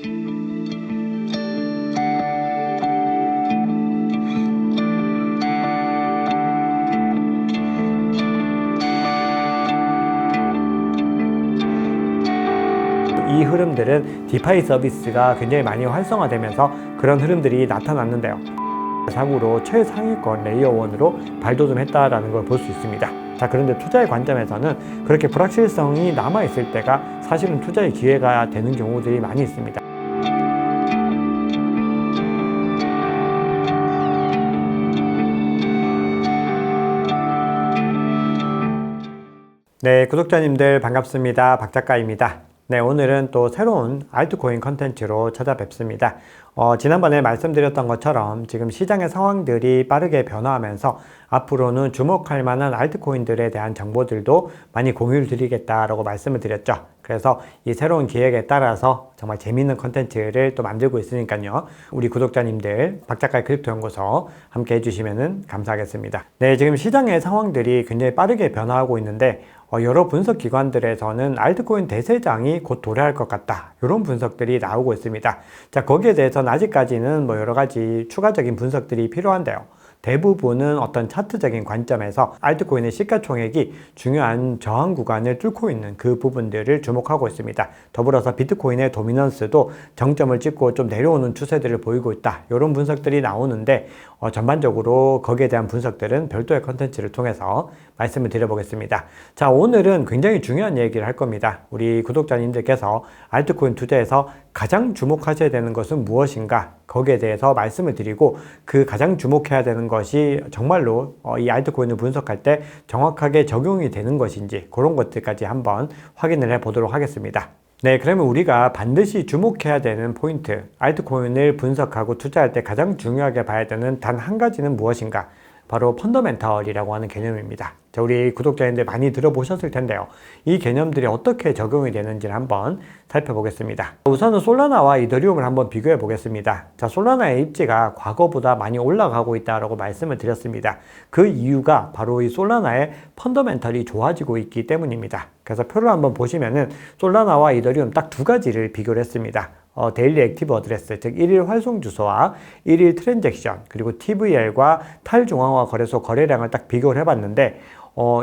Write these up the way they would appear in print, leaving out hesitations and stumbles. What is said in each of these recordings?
이 흐름들은 디파이 서비스가 굉장히 많이 활성화되면서 그런 흐름들이 나타났는데요. 사고로 최상위권 레이어 1으로 발돋움했다라는 걸 볼 수 있습니다. 자, 그런데 투자의 관점에서는 그렇게 불확실성이 남아있을 때가 사실은 투자의 기회가 되는 경우들이 많이 있습니다. 네, 구독자님들 반갑습니다. 박 작가입니다. 네, 오늘은 또 새로운 알트코인 컨텐츠로 찾아뵙습니다. 지난번에 말씀드렸던 것처럼 지금 시장의 상황들이 빠르게 변화하면서 앞으로는 주목할 만한 알트코인들에 대한 정보들도 많이 공유를 드리겠다라고 말씀을 드렸죠. 그래서 이 새로운 기획에 따라서 정말 재미있는 컨텐츠를 또 만들고 있으니까요. 우리 구독자님들 박작가의 크립토연구소 함께 해주시면 감사하겠습니다. 네, 지금 시장의 상황들이 굉장히 빠르게 변화하고 있는데 여러 분석 기관들에서는 알트코인 대세장이 곧 도래할 것 같다, 이런 분석들이 나오고 있습니다. 자, 거기에 대해서는 아직까지는 여러 가지 추가적인 분석들이 필요한데요. 대부분은 어떤 차트적인 관점에서 알트코인의 시가총액이 중요한 저항 구간을 뚫고 있는 그 부분들을 주목하고 있습니다. 더불어서 비트코인의 도미넌스도 정점을 찍고 좀 내려오는 추세들을 보이고 있다, 이런 분석들이 나오는데 전반적으로 거기에 대한 분석들은 별도의 컨텐츠를 통해서 말씀을 드려보겠습니다. 자, 오늘은 굉장히 중요한 얘기를 할 겁니다. 우리 구독자님들께서 알트코인 투자에서 가장 주목하셔야 되는 것은 무엇인가, 거기에 대해서 말씀을 드리고 그 가장 주목해야 되는 것이 정말로 이 알트코인을 분석할 때 정확하게 적용이 되는 것인지, 그런 것들까지 한번 확인을 해 보도록 하겠습니다. 네, 그러면 우리가 반드시 주목해야 되는 포인트, 알트코인을 분석하고 투자할 때 가장 중요하게 봐야 되는 단 한 가지는 무엇인가? 바로 펀더멘털이라고 하는 개념입니다. 자, 우리 구독자님들 많이 들어보셨을 텐데요. 이 개념들이 어떻게 적용이 되는지를 한번 살펴보겠습니다. 우선은 솔라나와 이더리움을 한번 비교해 보겠습니다. 자, 솔라나의 입지가 과거보다 많이 올라가고 있다고 말씀을 드렸습니다. 그 이유가 바로 이 솔라나의 펀더멘털이 좋아지고 있기 때문입니다. 그래서 표를 한번 보시면은 솔라나와 이더리움 딱 두 가지를 비교를 했습니다. 데일리 액티브 어드레스, 즉 1일 활송 주소와 1일 트랜잭션, 그리고 TVL과 탈중앙화 거래소 거래량을 딱 비교를 해봤는데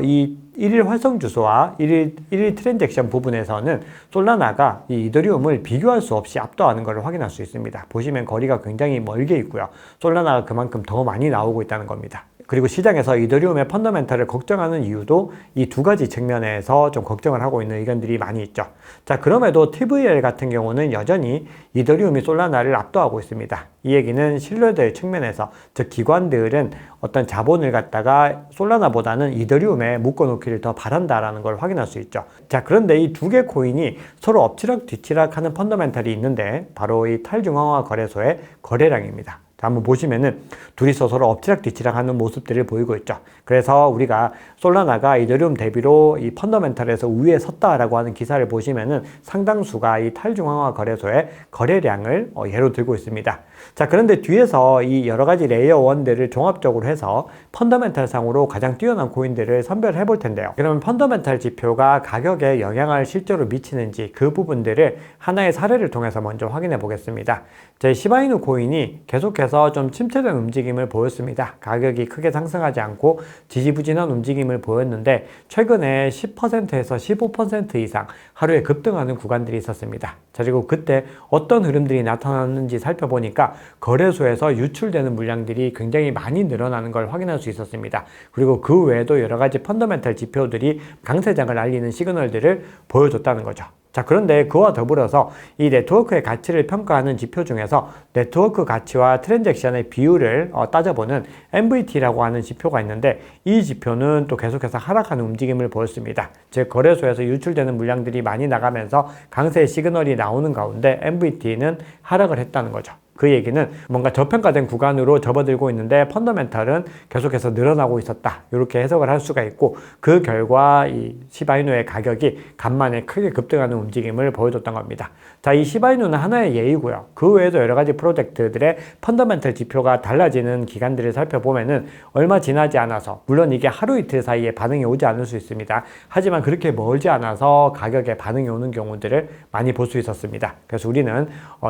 이 1일 활성 주소와 1일 트랜잭션 부분에서는 솔라나가 이 이더리움을 비교할 수 없이 압도하는 것을 확인할 수 있습니다. 보시면 거리가 굉장히 멀게 있고요. 솔라나가 그만큼 더 많이 나오고 있다는 겁니다. 그리고 시장에서 이더리움의 펀더멘털을 걱정하는 이유도 이 두 가지 측면에서 좀 걱정을 하고 있는 의견들이 많이 있죠. 자, 그럼에도 TVL 같은 경우는 여전히 이더리움이 솔라나를 압도하고 있습니다. 이 얘기는 신뢰도의 측면에서, 즉 기관들은 어떤 자본을 갖다가 솔라나보다는 이더리움에 묶어놓기를 더 바란다라는 걸 확인할 수 있죠. 자, 그런데 이 두 개 코인이 서로 엎치락 뒤치락 하는 펀더멘털이 있는데 바로 이 탈중앙화 거래소의 거래량입니다. 자, 한번 보시면은 둘이서 서로 엎치락 뒤치락 하는 모습들을 보이고 있죠. 그래서 우리가 솔라나가 이더리움 대비로 이 펀더멘털에서 우위에 섰다라고 하는 기사를 보시면은 상당수가 이 탈중앙화 거래소의 거래량을 예로 들고 있습니다. 자, 그런데 뒤에서 이 여러 가지 레이어 1들을 종합적으로 해서 펀더멘털 상으로 가장 뛰어난 코인들을 선별해 볼 텐데요. 그러면 펀더멘털 지표가 가격에 영향을 실제로 미치는지, 그 부분들을 하나의 사례를 통해서 먼저 확인해 보겠습니다. 제 시바이누 코인이 계속해서 좀 침체된 움직임을 보였습니다. 가격이 크게 상승하지 않고 지지부진한 움직임을 보였는데 최근에 10%에서 15% 이상 하루에 급등하는 구간들이 있었습니다. 자, 그리고 그때 어떤 흐름들이 나타났는지 살펴보니까 거래소에서 유출되는 물량들이 굉장히 많이 늘어나는 걸 확인할 수 있었습니다. 그리고 그 외에도 여러 가지 펀더멘털 지표들이 강세장을 알리는 시그널들을 보여줬다는 거죠. 자, 그런데 그와 더불어서 이 네트워크의 가치를 평가하는 지표 중에서 네트워크 가치와 트랜잭션의 비율을 따져보는 MVT라고 하는 지표가 있는데, 이 지표는 또 계속해서 하락하는 움직임을 보였습니다. 즉 거래소에서 유출되는 물량들이 많이 나가면서 강세의 시그널이 나오는 가운데 MVT는 하락을 했다는 거죠. 그 얘기는 뭔가 저평가된 구간으로 접어들고 있는데 펀더멘털은 계속해서 늘어나고 있었다. 이렇게 해석을 할 수가 있고, 그 결과 이 시바이누의 가격이 간만에 크게 급등하는 움직임을 보여줬던 겁니다. 자, 이 시바이누는 하나의 예이고요. 그 외에도 여러 가지 프로젝트들의 펀더멘털 지표가 달라지는 기간들을 살펴보면은 얼마 지나지 않아서, 물론 이게 하루 이틀 사이에 반응이 오지 않을 수 있습니다. 하지만 그렇게 멀지 않아서 가격에 반응이 오는 경우들을 많이 볼 수 있었습니다. 그래서 우리는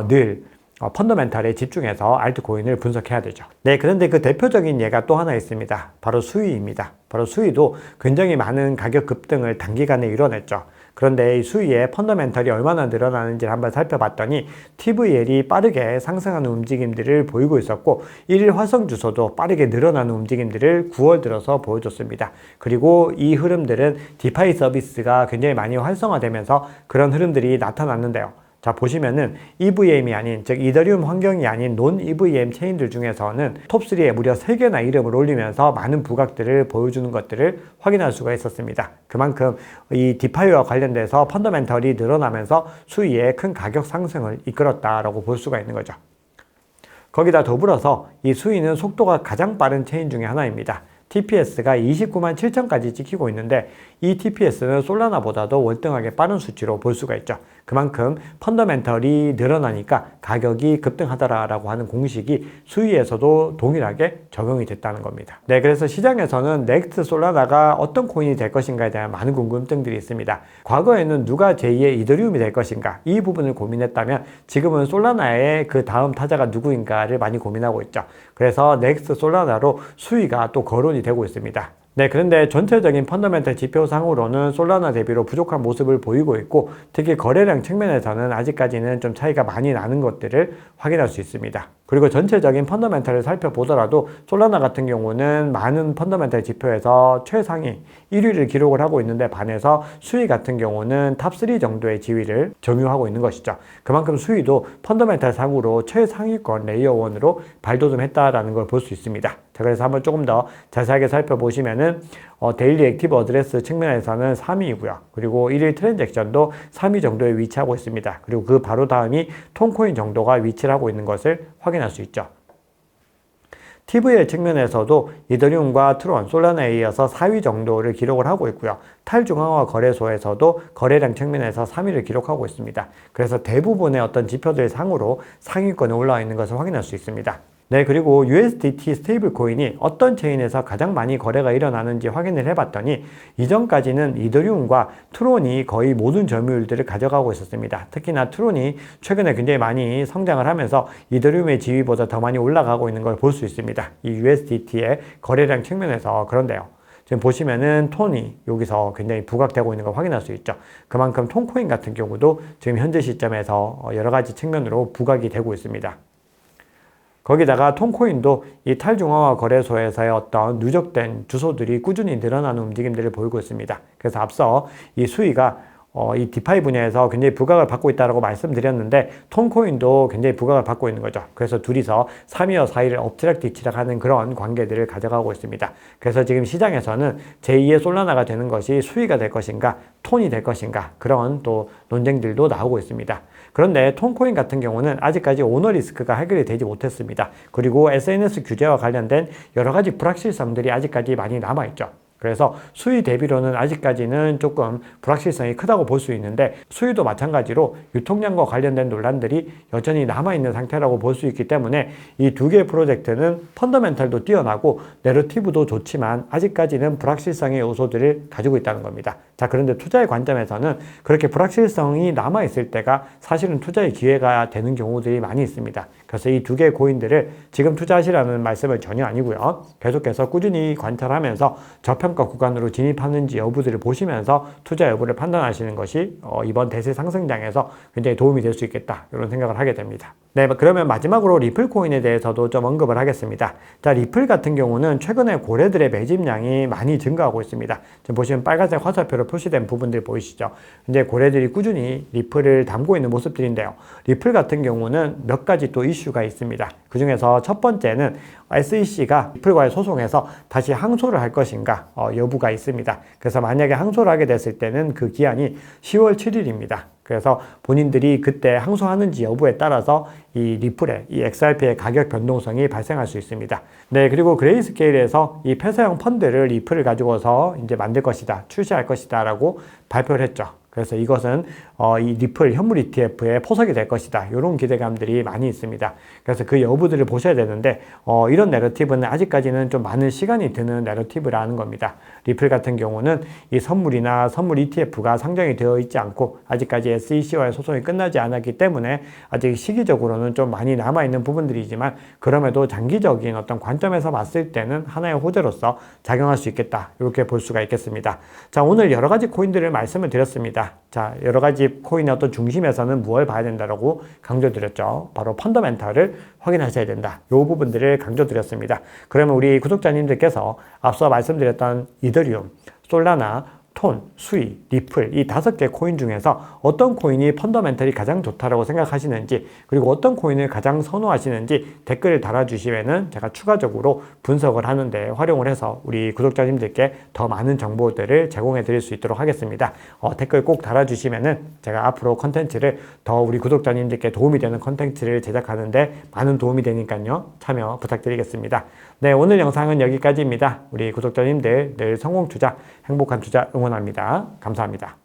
늘 펀더멘털에 집중해서 알트코인을 분석해야 되죠. 네, 그런데 그 대표적인 예가 또 하나 있습니다. 바로 수위입니다. 바로 수위도 굉장히 많은 가격 급등을 단기간에 이뤄냈죠. 그런데 이 수위의 펀더멘털이 얼마나 늘어나는지를 한번 살펴봤더니 TVL이 빠르게 상승하는 움직임들을 보이고 있었고, 1일 화성 주소도 빠르게 늘어나는 움직임들을 9월 들어서 보여줬습니다. 그리고 이 흐름들은 디파이 서비스가 굉장히 많이 활성화되면서 그런 흐름들이 나타났는데요. 자, 보시면은 EVM이 아닌, 즉 이더리움 환경이 아닌 논 EVM 체인들 중에서는 톱3에 무려 3개나 이름을 올리면서 많은 부각들을 보여주는 것들을 확인할 수가 있었습니다. 그만큼 이 디파이와 관련돼서 펀더멘털이 늘어나면서 수위에 큰 가격 상승을 이끌었다라고 볼 수가 있는 거죠. 거기다 더불어서 이 수위는 속도가 가장 빠른 체인 중에 하나입니다. TPS가 29만 7천까지 찍히고 있는데, 이 TPS는 솔라나보다도 월등하게 빠른 수치로 볼 수가 있죠. 그만큼 펀더멘털이 늘어나니까 가격이 급등하더라라고 하는 공식이 수위에서도 동일하게 적용이 됐다는 겁니다. 네, 그래서 시장에서는 넥스트 솔라나가 어떤 코인이 될 것인가에 대한 많은 궁금증들이 있습니다. 과거에는 누가 제2의 이더리움이 될 것인가, 이 부분을 고민했다면 지금은 솔라나의 그 다음 타자가 누구인가를 많이 고민하고 있죠. 그래서 넥스트 솔라나로 수위가 또 거론이 되고 있습니다. 네, 그런데 전체적인 펀더멘털 지표상으로는 솔라나 대비로 부족한 모습을 보이고 있고, 특히 거래량 측면에서는 아직까지는 좀 차이가 많이 나는 것들을 확인할 수 있습니다. 그리고 전체적인 펀더멘털을 살펴보더라도 솔라나 같은 경우는 많은 펀더멘털 지표에서 최상위 1위를 기록을 하고 있는데 반해서 수위 같은 경우는 탑3 정도의 지위를 점유하고 있는 것이죠. 그만큼 수위도 펀더멘털 상으로 최상위권 레이어 1으로 발돋움했다라는 걸 볼 수 있습니다. 자, 그래서 한번 조금 더 자세하게 살펴보시면은 데일리 액티브 어드레스 측면에서는 3위이고요. 그리고 1일 트랜잭션도 3위 정도에 위치하고 있습니다. 그리고 그 바로 다음이 톤코인 정도가 위치를 하고 있는 것을 확인할 수 있죠. TVL 측면에서도 이더리움과 트론, 솔라나에 이어서 4위 정도를 기록을 하고 있고요. 탈중앙화 거래소에서도 거래량 측면에서 3위를 기록하고 있습니다. 그래서 대부분의 어떤 지표들 상으로 상위권에 올라와 있는 것을 확인할 수 있습니다. 네, 그리고 USDT 스테이블 코인이 어떤 체인에서 가장 많이 거래가 일어나는지 확인을 해봤더니, 이전까지는 이더리움과 트론이 거의 모든 점유율들을 가져가고 있었습니다. 특히나 트론이 최근에 굉장히 많이 성장을 하면서 이더리움의 지위보다 더 많이 올라가고 있는 걸 볼 수 있습니다. 이 USDT의 거래량 측면에서. 그런데요, 지금 보시면은 톤이 여기서 굉장히 부각되고 있는 걸 확인할 수 있죠. 그만큼 톤코인 같은 경우도 지금 현재 시점에서 여러 가지 측면으로 부각이 되고 있습니다. 거기다가 톤코인도 이 탈중앙화 거래소에서의 어떤 누적된 주소들이 꾸준히 늘어나는 움직임들을 보이고 있습니다. 그래서 앞서 이 수위가 이 디파이 분야에서 굉장히 부각을 받고 있다고 말씀드렸는데, 톤코인도 굉장히 부각을 받고 있는 거죠. 그래서 둘이서 3위와 4위를 엎치락뒤치락하는 그런 관계들을 가져가고 있습니다. 그래서 지금 시장에서는 제2의 솔라나가 되는 것이 수위가 될 것인가, 톤이 될 것인가, 그런 또 논쟁들도 나오고 있습니다. 그런데 톤코인 같은 경우는 아직까지 오너 리스크가 해결이 되지 못했습니다. 그리고 SNS 규제와 관련된 여러 가지 불확실성들이 아직까지 많이 남아있죠. 그래서 수위 대비로는 아직까지는 조금 불확실성이 크다고 볼 수 있는데, 수위도 마찬가지로 유통량과 관련된 논란들이 여전히 남아있는 상태라고 볼 수 있기 때문에 이 두 개의 프로젝트는 펀더멘털도 뛰어나고 내러티브도 좋지만 아직까지는 불확실성의 요소들을 가지고 있다는 겁니다. 자, 그런데 투자의 관점에서는 그렇게 불확실성이 남아있을 때가 사실은 투자의 기회가 되는 경우들이 많이 있습니다. 그래서 이 두 개의 코인들을 지금 투자하시라는 말씀은 전혀 아니고요. 계속해서 꾸준히 관찰하면서 저평가 구간으로 진입하는지 여부들을 보시면서 투자 여부를 판단하시는 것이 이번 대세 상승장에서 굉장히 도움이 될 수 있겠다, 이런 생각을 하게 됩니다. 네, 그러면 마지막으로 리플 코인에 대해서도 좀 언급을 하겠습니다. 자, 리플 같은 경우는 최근에 고래들의 매집량이 많이 증가하고 있습니다. 지금 보시면 빨간색 화살표로 표시된 부분들 보이시죠? 이제 고래들이 꾸준히 리플을 담고 있는 모습들인데요. 리플 같은 경우는 몇 가지 또 이슈가 있습니다. 그 중에서 첫 번째는 SEC가 리플과의 소송에서 다시 항소를 할 것인가 여부가 있습니다. 그래서 만약에 항소를 하게 됐을 때는 그 기한이 10월 7일입니다. 그래서 본인들이 그때 항소하는지 여부에 따라서 이 리플의, 이 XRP의 가격 변동성이 발생할 수 있습니다. 네, 그리고 그레이스케일에서 이 폐쇄형 펀드를 리플을 가지고서 이제 만들 것이다, 출시할 것이다 라고 발표를 했죠. 그래서 이것은 이 리플 현물 ETF의 포석이 될 것이다. 이런 기대감들이 많이 있습니다. 그래서 그 여부들을 보셔야 되는데 이런 내러티브는 아직까지는 좀 많은 시간이 드는 내러티브라는 겁니다. 리플 같은 경우는 이 선물이나 선물 ETF가 상장이 되어 있지 않고 아직까지 SEC와의 소송이 끝나지 않았기 때문에 아직 시기적으로는 좀 많이 남아있는 부분들이지만 그럼에도 장기적인 어떤 관점에서 봤을 때는 하나의 호재로서 작용할 수 있겠다. 이렇게 볼 수가 있겠습니다. 자, 오늘 여러 가지 코인들을 말씀을 드렸습니다. 자, 여러 가지 코인의 어떤 중심에서는 무엇을 봐야 된다라고 강조드렸죠. 바로 펀더멘탈을 확인하셔야 된다. 이 부분들을 강조드렸습니다. 그러면 우리 구독자님들께서 앞서 말씀드렸던 이더리움, 솔라나, 톤, 수이, 리플 이 5개 코인 중에서 어떤 코인이 펀더멘털이 가장 좋다라고 생각하시는지 그리고 어떤 코인을 가장 선호하시는지 댓글을 달아주시면은 제가 추가적으로 분석을 하는데 활용을 해서 우리 구독자님들께 더 많은 정보들을 제공해 드릴 수 있도록 하겠습니다. 댓글 꼭 달아주시면은 제가 앞으로 컨텐츠를 더 우리 구독자님들께 도움이 되는 컨텐츠를 제작하는데 많은 도움이 되니까요. 참여 부탁드리겠습니다. 네, 오늘 영상은 여기까지입니다. 우리 구독자님들 늘 성공 투자, 행복한 투자 응원합니다. 감사합니다.